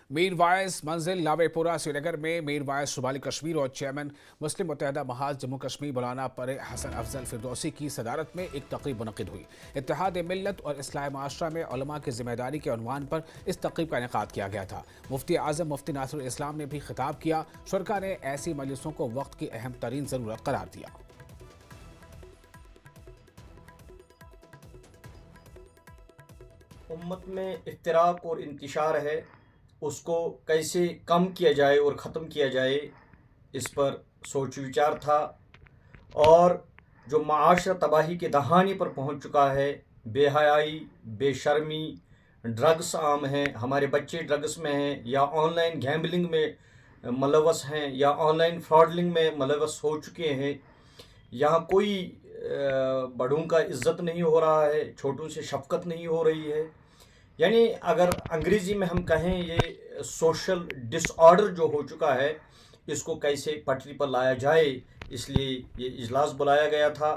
Mir vice मंजिल लावेपुरा श्रीनगर में Mir vice शुमाली कश्मीर और चेयरमैन मुस्लिम मुत्तहदा महाज जम्मू कश्मीर मौलाना पर हसन अफजल फिरदौसी की सदारत में एक तकरीब मुनक्किद हुई। इत्तेहाद मिल्लत और इस्लाह माशरा में उलमा की जिम्मेदारी के उन्वान पर इस तकरीब का इनेकाद किया गया था। मुफ्ती आजम मुफ्ती नासिरुल इस्लाम ने भी खिताब किया। शुरका ने ऐसी मजलिसों को वक्त की अहम तरीन ज़रूरत करार दिया। उम्मत में इफ्तिराक और इंतशार है, उसको कैसे कम किया जाए और ख़त्म किया जाए, इस पर सोच विचार था। और जो माशरा तबाही के दहाने पर पहुंच चुका है, बेहयाई, बेशर्मी, ड्रग्स आम हैं, हमारे बच्चे ड्रग्स में हैं या ऑनलाइन गैम्बलिंग में मुलव्वस हैं या ऑनलाइन फ्रॉडलिंग में मुलव्वस हो चुके हैं। यहाँ कोई बड़ों का इज़्ज़त नहीं हो रहा है, छोटों से शफ़क़त नहीं हो रही है। यानी अगर अंग्रेज़ी में हम कहें, ये सोशल डिसऑर्डर जो हो चुका है, इसको कैसे पटरी पर लाया जाए, इसलिए ये इजलास बुलाया गया था।